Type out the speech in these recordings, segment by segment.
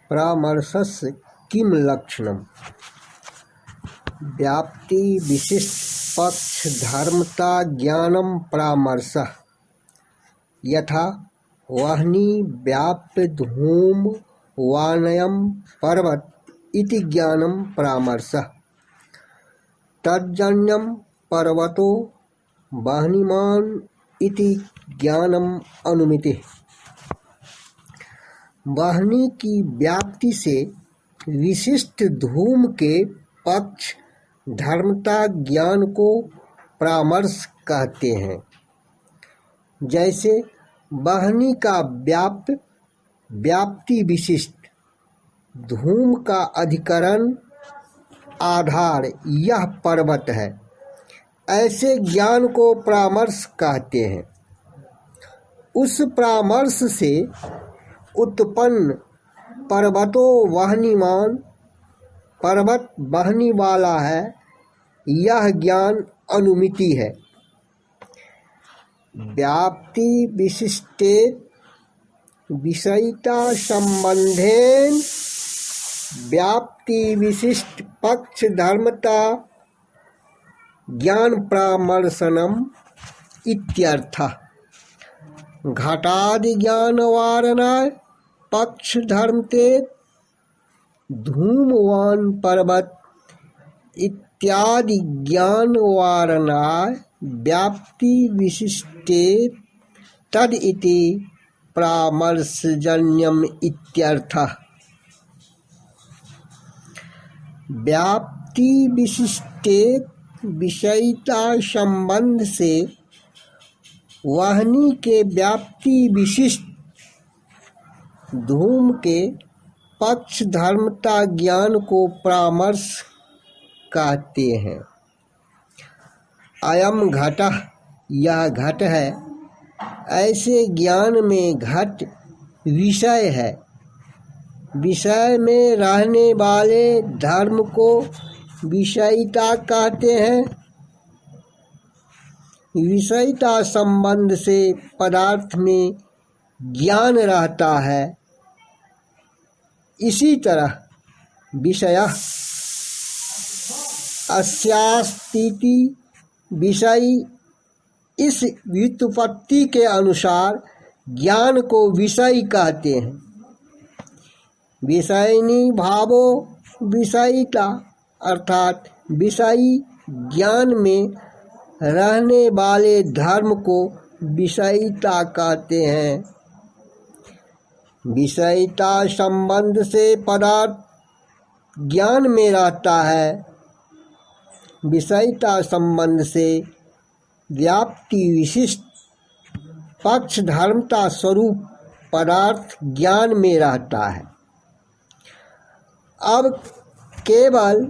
परामर्शस्य किं लक्षणम्? व्याप्ति विशिष्ट पक्ष धर्मता ज्ञानम परामर्शः। यथा वह्नि व्याप्य धूम वानयम पर्वत इति ज्ञानम परामर्शः। तज्जन्यम पर्वतो वह्निमान् इति ज्ञानम अनुमितिः। वह्नि की व्याप्ति से विशिष्ट धूम के पक्ष धर्मता ज्ञान को परामर्श कहते हैं। जैसे वह्नि का व्याप्ति विशिष्ट धूम का अधिकरण आधार यह पर्वत है, ऐसे ज्ञान को परामर्श कहते हैं। उस परामर्श से उत्पन्न पर्वतो वह्निमान, पर्वत वह्नि वाला है, यह ज्ञान अनुमिति है। व्याप्ति विशिष्टे विषयिता संबंधेन व्याप्ति विशिष्ट पक्ष धर्मता ज्ञान परामर्शनम इत्यर्थः। घटादि ज्ञान वारणाय पक्ष धर्मते धूमवान पर्वत इत्यादि ज्ञान वारणाय व्याप्ति विशिष्टे तद इति परामर्शजन्यम इत्यर्थः। व्याप्ति विशिष्टे विषयिता संबंध से वह्नि के व्याप्ति विशिष्ट धूम के पक्ष धर्मता ज्ञान को परामर्श कहते हैं। अयम घटः, यह घट है, ऐसे ज्ञान में घट विषय है। विषय में रहने वाले धर्म को विषयिता कहते हैं। विषयिता संबंध से पदार्थ में ज्ञान रहता है। इसी तरह विषयः अस्यास्तीति विषय, इस व्युत्पत्ति के अनुसार ज्ञान को विषय कहते हैं। विषयिनी भावो विषयिता, अर्थात विषयी ज्ञान में रहने वाले धर्म को विषयिता कहते हैं। विषयिता संबंध से पदार्थ ज्ञान में रहता है। विषयिता संबंध से व्याप्ति विशिष्ट पक्ष धर्मता स्वरूप पदार्थ ज्ञान में रहता है। अब केवल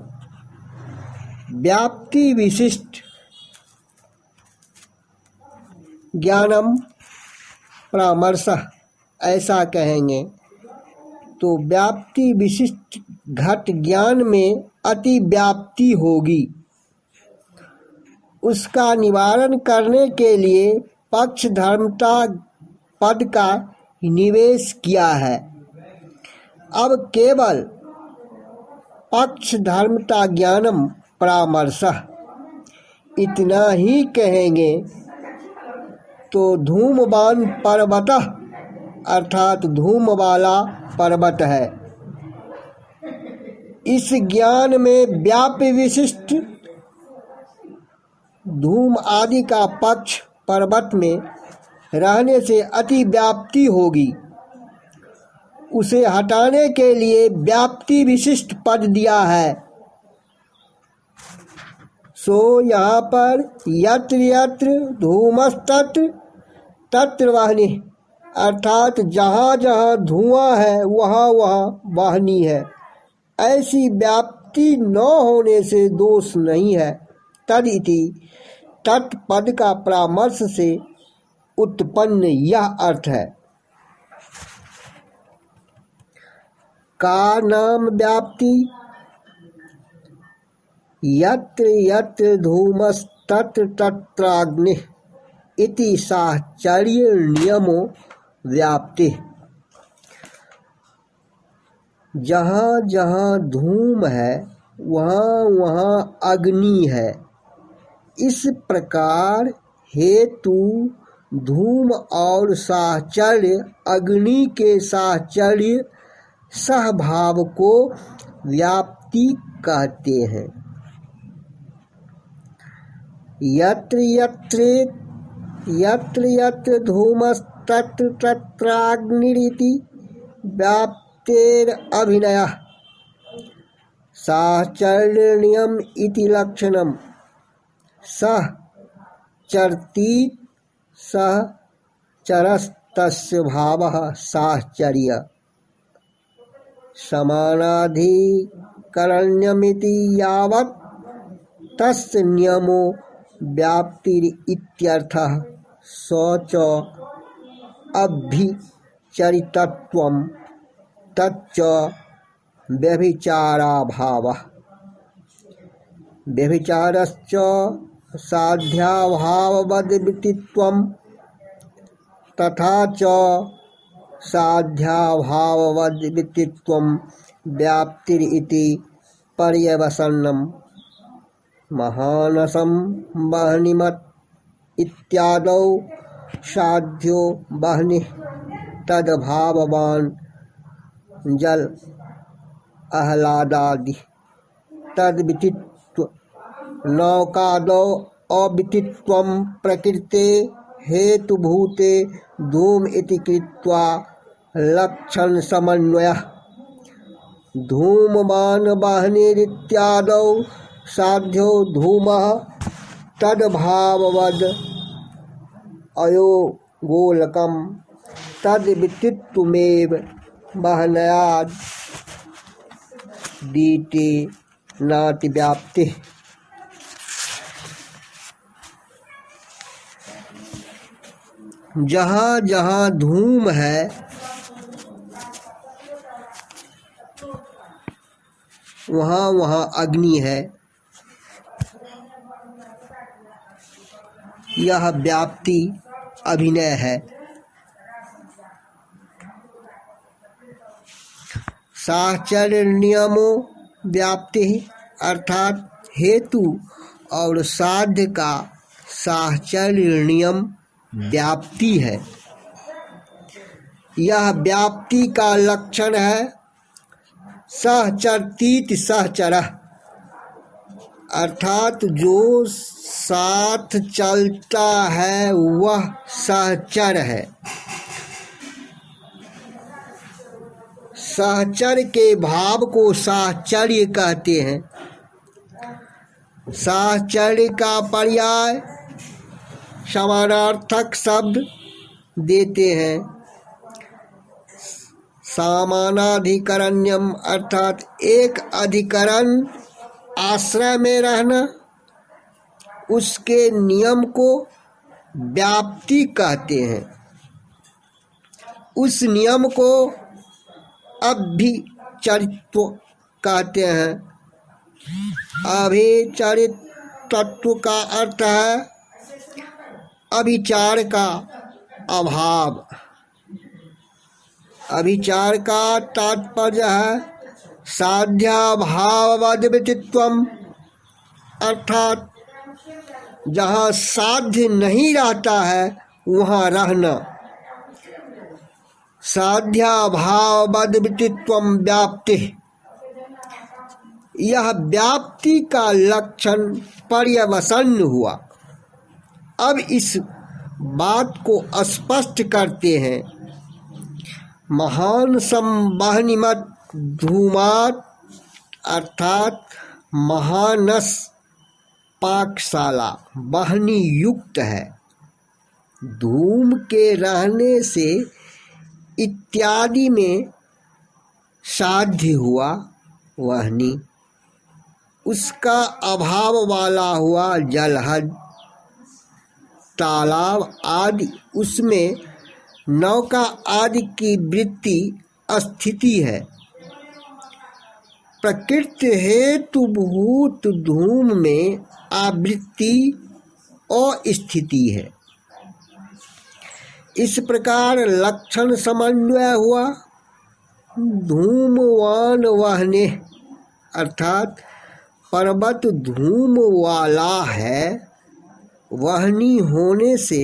व्याप्ति विशिष्ट ज्ञानम परामर्शः ऐसा कहेंगे तो व्याप्ति विशिष्ट घट ज्ञान में अति व्याप्ति होगी। उसका निवारण करने के लिए पक्ष धर्मता पद का निवेश किया है। अब केवल पक्ष धर्मता ज्ञानम परामर्शः इतना ही कहेंगे तो धूमवान पर्वतः, अर्थात धूम वाला पर्वत है। इस ज्ञान में व्याप्ति विशिष्ट धूम आदि का पक्ष पर्वत में रहने से अति व्याप्ति होगी। उसे हटाने के लिए व्याप्ति विशिष्ट पद दिया है। सो यहाँ पर यत्र यत्र धूमस्तत्र तत्र वह्नि, अर्थात जहाँ जहाँ धुआं है वहाँ वहाँ वाहनी है। ऐसी व्याप्ति न होने से दोष नहीं है। तद इति तत्पद का परामर्श से उत्पन्न यह अर्थ है। का नाम व्याप्ति यत्र यत्र धूमस्तत्र तत्राग्निः इति साहचर्य नियमो व्याप्ति। जहाँ जहाँ धूम है वहाँ वहाँ अग्नि है। इस प्रकार हेतु धूम और साहचर्य अग्नि के साहचर्य सहभाव को व्याप्ति कहते हैं। यत्र यत्र धूमस्तत्र तत्राग्निरिति व्याप्तेरभिनयः साहचर्यम् इति लक्षणम्। सह चरतीत् सह चरस्तस्य भावः साहचर्य। समानाधिकरण्यमिति यावत् तस्य नियमो व्याप्तिरित्यर्थः। स च अभ्यचरितत्वं तच्च व्यभिचाराभावः। व्यभिचारश्च साध्याभाववद्वृत्तित्वं तथा च साध्याभाववद्वृत्तित्वं व्याप्तिरिति पर्यवसानम्। महानसं वह्निमत् इत्यादौ साध्यो वह्निः तद्भाववान् जल आह्लादादि तद्वितित्व नौकादौ अवितित्वं प्रकृते हेतुभूते धूम इति कृत्वा लक्षण समन्वयः। धूमवान् वह्निरित्यादौ साध्यो धूमः तद्भाववद् अयो गोलकं तद्वितित्वमेव वह्न्याद् दीटे नातिव्याप्तिः। जहाँ जहाँ धूम है वहाँ वहाँ अग्नि है। यह व्याप्ति अभिनय है। साहचर्य नियमो व्याप्ति अर्थात हेतु और साध्य का साहचर्य नियम व्याप्ति है। यह व्याप्ति का लक्षण है। सहचरतीत सहचरः अर्थात जो साथ चलता है वह सहचर है। सहचर के भाव को साहचर्य कहते हैं। साहचर्य का पर्याय समानार्थक शब्द देते हैं। समानाधिकरण्यम अर्थात एक अधिकरण आश्रय में रहना, उसके नियम को व्याप्ति कहते हैं। उस नियम को अभ्यचरित्व कहते हैं। अभिचरित तत्व का अर्थ है अभिचार का अभाव। अभिचार का तात्पर्य है साध्याभाववद्वृत्तित्वम अर्थात जहाँ साध्य नहीं रहता है वहाँ रहना। साध्याभाववद्वृत्तित्वम व्याप्ति यह व्याप्ति का लक्षण पर्यवसान हुआ। अब इस बात को स्पष्ट करते हैं। महान संवहनिमत धूमात् अर्थात महानस पाकशाला वहनी युक्त है। धूम के रहने से इत्यादि में साध्य हुआ वहनी, उसका अभाव वाला हुआ जलहद तालाब आदि, उसमें नौका आदि की वृत्ति स्थिति है। प्रकृति हेतुभूत धूम में आवृत्ति और स्थिति है। इस प्रकार लक्षण समन्वय हुआ। धूमवान वहने अर्थात पर्वत धूम वाला है, वहनी होने से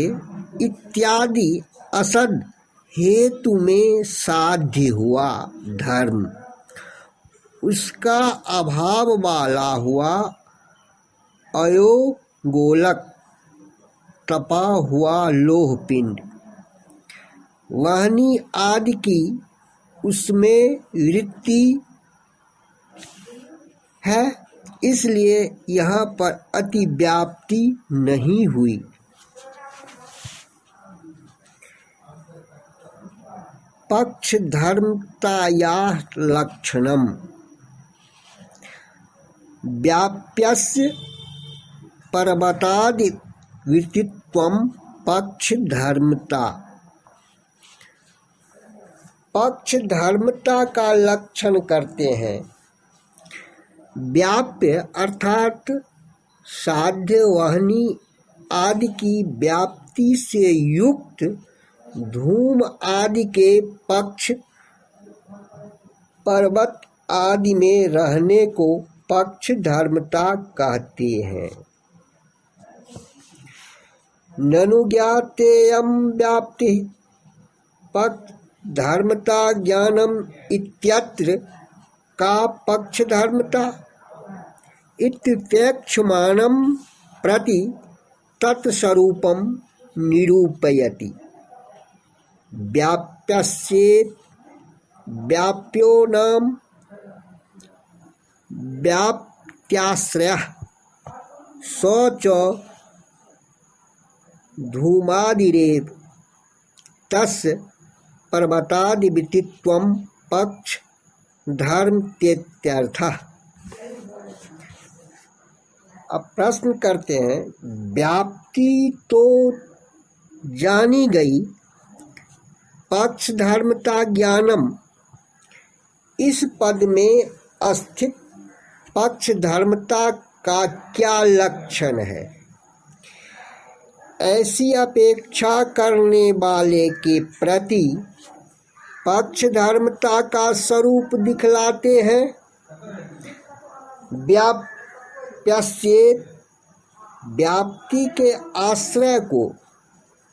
इत्यादि असद हेतु में साध्य हुआ धर्म, उसका अभाव वाला हुआ अयो गोलक तपा हुआ लोह पिंड, वहनी आदि की उसमें वृत्ति है, इसलिए यहाँ पर अतिव्याप्ति नहीं हुई। पक्ष धर्मताया लक्षणम व्याप्यस्य पर्वतादि वृत्तित्वम पक्ष धर्मता। पक्ष धर्मता का लक्षण करते हैं। व्याप्य अर्थात साध्य वहनी आदि की व्याप्ति से युक्त धूम आदि के पक्ष पर्वत आदि में रहने को पक्ष धर्मता कहते हैं। ननु ज्ञातेयं व्याप्ति पक्ष धर्मता ज्ञानम इत्यत्र का पक्ष धर्मता इत्यपेक्षमानं प्रति तत्स्वरूपं निरूपयति। व्याप्यस्येत् व्याप्यो नाम व्याप्त्याश्रयः स च धूमादिरेव तस्य पर्वतादिवृत्तित्वं पक्ष धर्मत्यर्थः। अब प्रश्न करते हैं, व्याप्ति तो जानी गई, पक्ष धर्मता ज्ञानम, इस पद में स्थित पक्ष धर्मता का क्या लक्षण है? ऐसी अपेक्षा करने वाले के प्रति पक्ष धर्मता का स्वरूप दिखलाते हैं। व्याप्यस्येत् व्याप्ति के आश्रय को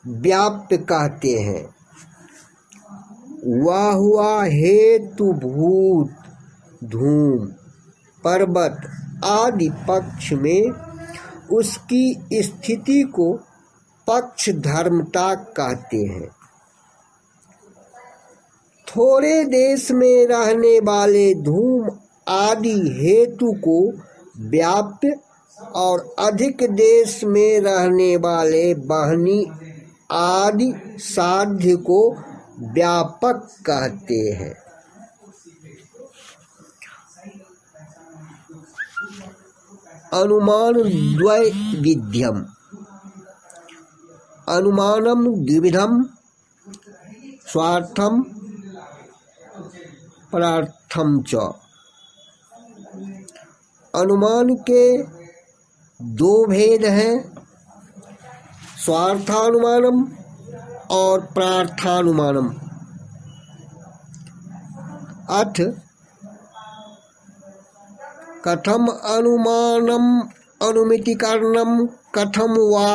व्याप्य कहते हैं। वह हुआ हेतुभूत धूम पर्वत आदि पक्ष में उसकी स्थिति को पक्ष धर्मता कहते हैं। थोड़े देश में रहने वाले धूम आदि हेतु को व्याप्य और अधिक देश में रहने वाले बहनी आदि साध्य को व्यापक कहते हैं। अनुमान द्वय विध्यम अनुमानम द्विविधम स्वार्थम परार्थम च। अनुमान के दो भेद हैं, स्वार्थानुमानम और प्रार्थानुमानम। अथ कथम अनुमानम अनुमितिकरणम कथम वा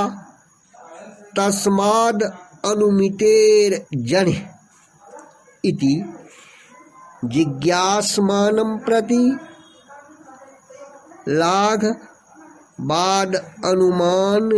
तस्माद् अनुमितेर जनिः इति जिज्ञासमानं प्रति लाघ बाद अनुमान।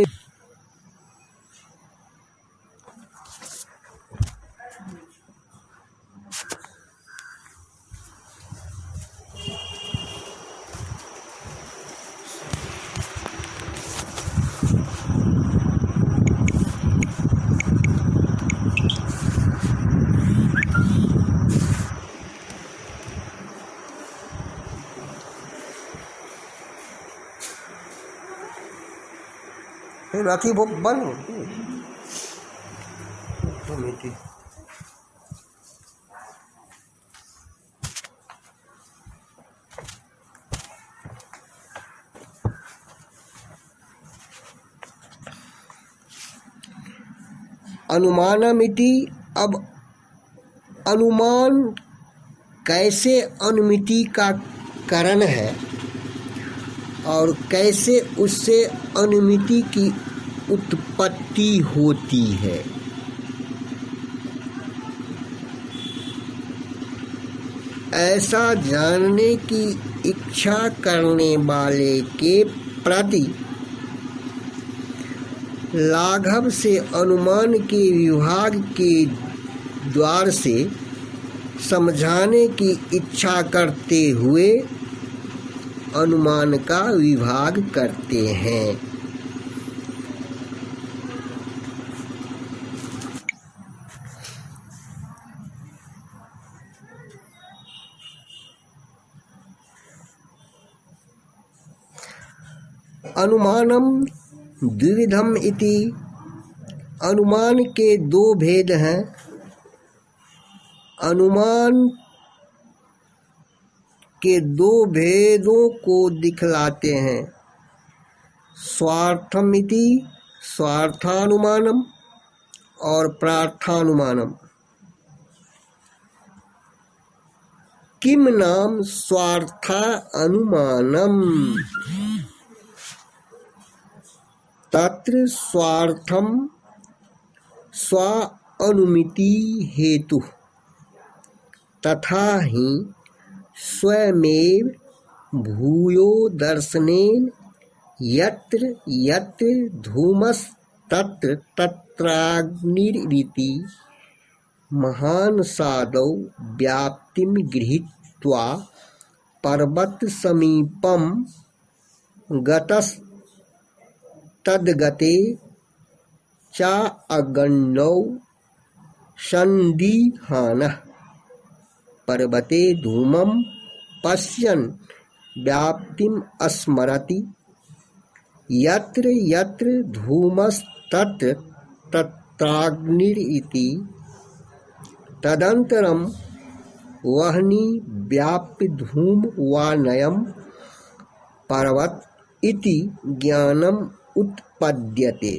राखी वो बन अनुमानमिति। अब अनुमान कैसे अनुमिति का कारण है और कैसे उससे अनुमिति की उत्पत्ति होती है। ऐसा जानने की इच्छा करने वाले के प्रति लाघव से अनुमान के विभाग के द्वार से समझाने की इच्छा करते हुए अनुमान का विभाग करते हैं। अनुमानम द्विविधम इति, अनुमान के दो भेद हैं। अनुमान के दो भेदों को दिखलाते हैं। स्वार्थमिति स्वार्थानुमानम और प्रार्थानुमानम। किम नाम स्वार्था अनुमानम तत्र स्वार्थम स्व अनुमिति हेतु तथा ही स्वयमेव भूयो दर्शनेन यत्र यत्र धूमस्तत्र तत्राग्निरिति महान सादौ व्याप्तिं गृहीत्वा पर्वत समीपम गतस्तद्गते च अग्नौ सन्दिहानः पर्वते धूमं पश्यन् व्याप्तिम् स्मरति यत्र यत्र धूमस्तत्र तत्राग्निरिति तदंतरम वह्नि व्याप्य धूमवानयम् पर्वत इति ज्ञानम् उत्पद्यते।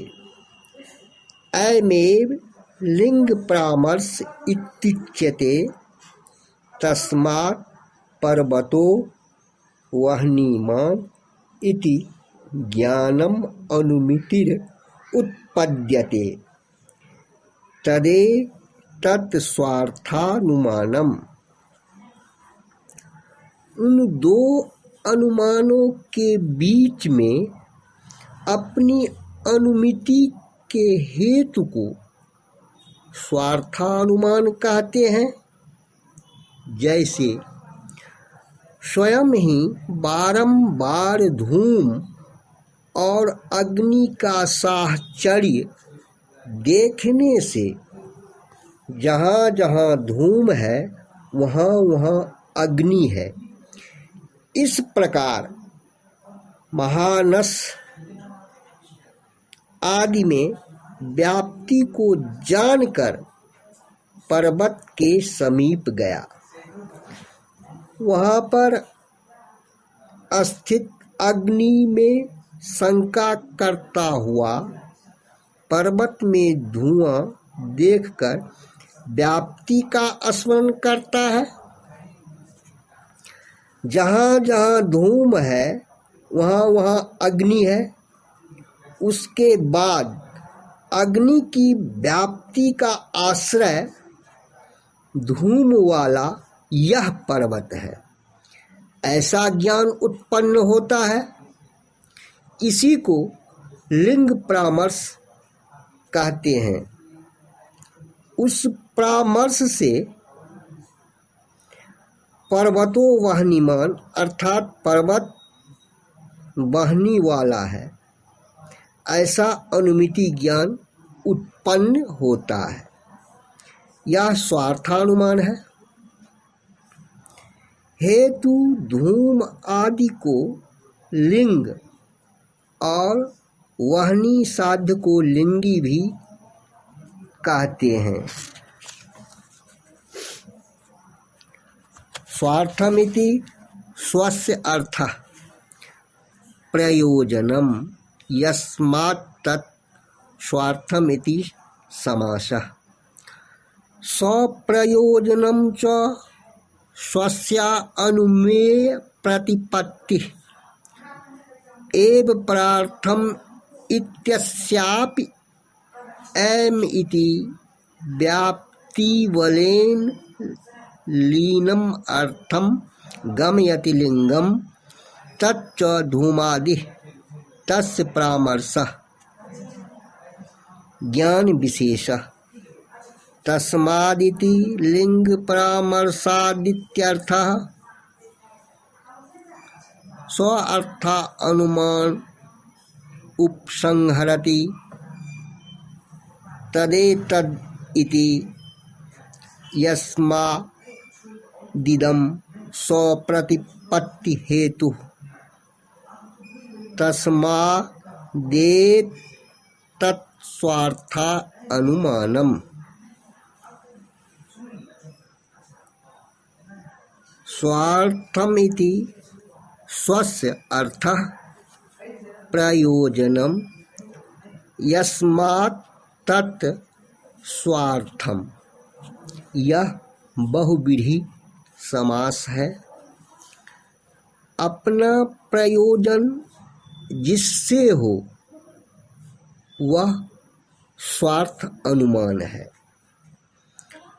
अयमेव लिंग परामर्श इत्युच्यते। तस्मात् पर्वतो वह्निमान् इति ज्ञानम् अनुमितिर उत्पद्यते। तदे तत्स्वार्थानुमानम्। उन दो अनुमानों के बीच में अपनी अनुमिति के हेतु को स्वार्थानुमान कहते हैं। जैसे स्वयं ही बारंबार धूम और अग्नि का साहचर्य देखने से जहाँ जहाँ धूम है वहाँ वहाँ अग्नि है, इस प्रकार महानस आदि में व्याप्ति को जानकर पर्वत के समीप गया। वहाँ पर स्थित अग्नि में शंका करता हुआ पर्वत में धुआं देखकर व्याप्ति का स्मरण करता है। जहाँ जहाँ धूम है वहाँ वहाँ अग्नि है। उसके बाद अग्नि की व्याप्ति का आश्रय धूम वाला यह पर्वत है, ऐसा ज्ञान उत्पन्न होता है। इसी को लिंग परामर्श कहते हैं। उस परामर्श से पर्वतो वह्निमान अर्थात पर्वत वह्नि वाला है, ऐसा अनुमिति ज्ञान उत्पन्न होता है। यह स्वार्थानुमान है। हेतु धूम आदि को लिंग और वह्नि साध्य को लिंगी भी कहते हैं। स्वार्थमिति स्वस्य अर्थः प्रयोजनम यस्मात् तत् स्वार्थमिति समासः। स्वप्रयोजनं च स्वस्य अनुमेय प्रतिपत्ति एव परार्थम इत्यस्यापि एम इति व्याप्तिबलेन लीनम अर्थम गमयति लिंगम तच्च धूमादि तस्य परामर्शः ज्ञान विशेषः तस्मादिति लिंग परामर्शादित्यर्थः स्व अर्थ अनुमान उपसंहरति तदेतद् इति यस्मादिदं स्वप्रतिपत्ति हेतु तस्मादेतत् स्वार्थ अनुमानम्। स्वार्थमिति स्वस्य अर्थः प्रयोजनम् यस्मात् तत् स्वार्थम। यह बहुव्रीहि समास है। अपना प्रयोजन जिससे हो वह स्वार्थ अनुमान है।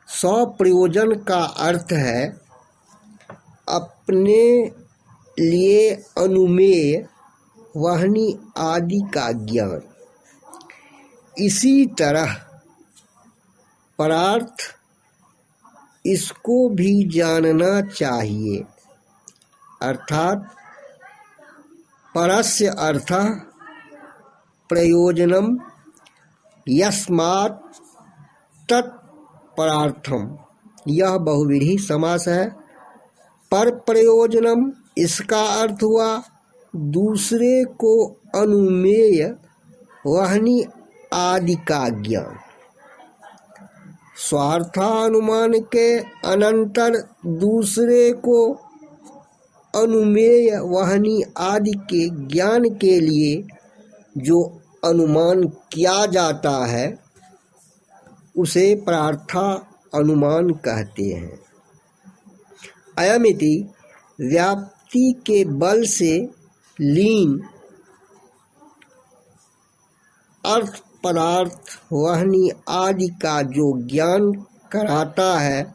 स्वप्रयोजन का अर्थ है अपने लिए अनुमेय वाहनी आदि का ज्ञान। इसी तरह परार्थ इसको भी जानना चाहिए, अर्थात परस्य अर्थः प्रयोजनम यस्मात् तत् परार्थम। यह बहुव्रीहि समास है। पर प्रयोजनम इसका अर्थ हुआ दूसरे को अनुमेय वाहनी आदि का ज्ञान। स्वार्थानुमान के अनंतर दूसरे को अनुमेय वाहनी आदि के ज्ञान के लिए जो अनुमान किया जाता है उसे प्रार्था अनुमान कहते हैं। अयमिति व्याप्ति के बल से लीन अर्थ पदार्थ वाहनी आदि का जो ज्ञान कराता है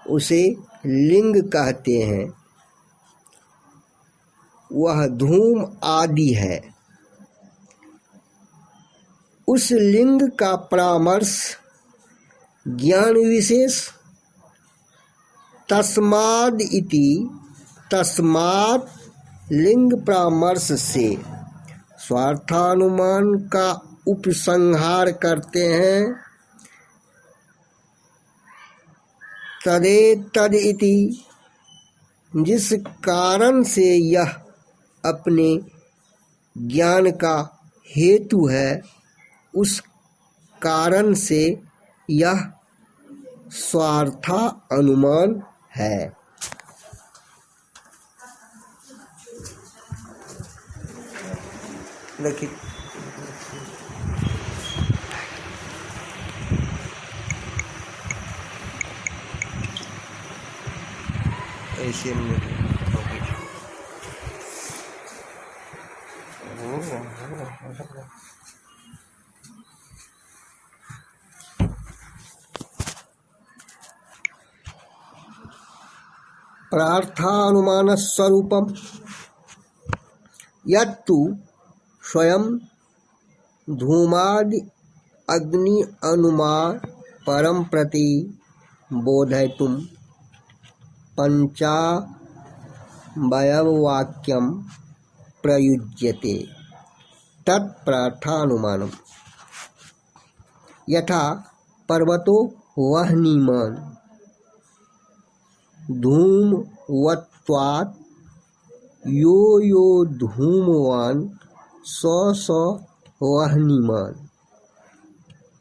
उसे लिंग कहते हैं। वह धूम आदि है। उस लिंग का परामर्श ज्ञान विशेष तस्माद इति तस्मात् लिंग परामर्श से स्वार्थानुमान का उपसंहार करते हैं। तदेतद इति जिस कारण से यह अपने ज्ञान का हेतु है उस कारण से यह स्वार्था अनुमान है। देखिए ऐसे प्रार्थानुमान स्वरूपम यत्तु स्वयं धूमादि अग्नि अनुमान परम प्रति बोधयितुं पंचावयववाक्यं प्रयुज्यते तत्प्रार्थानुमानम्। यथा पर्वतो वह्निमान् धूमवत्वात् यो यो धूमवान् स स वह्निमान्।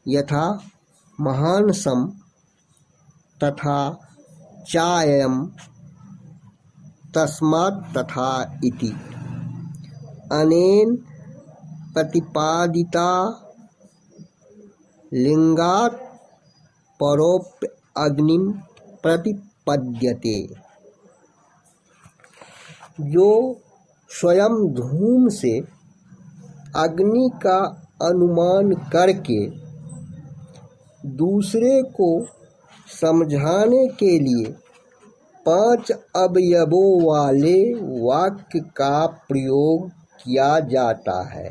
यथा महानसं तथा चायं तस्मात् तथा इति। अनेन प्रतिपादिता लिंगात् परोप्य अग्निं प्रतिपद्यते। जो स्वयं धूम से अग्नि का अनुमान करके दूसरे को समझाने के लिए 5 अवयवों वाले वाक्य का प्रयोग किया जाता है,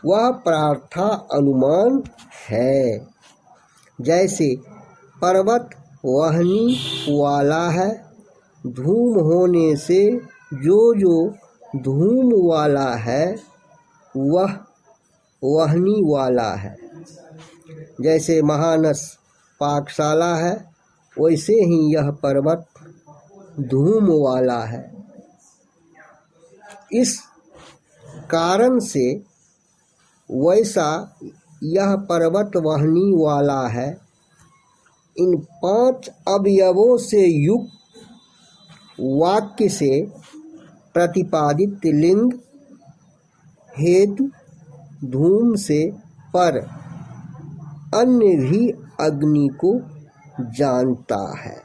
वह प्रार्था अनुमान है। जैसे पर्वत वहनी वाला है, धूम होने से जो धूम वाला है वह वहनी वाला है। जैसे महानस पाकशाला है, वैसे ही यह पर्वत धूम वाला है। इस कारण से वैसा यह पर्वत वहनी वाला है। इन 5 अवयवों से युक्त वाक्य से प्रतिपादित लिंग हेतु धूम से पर अन्य भी अग्नि को जानता है।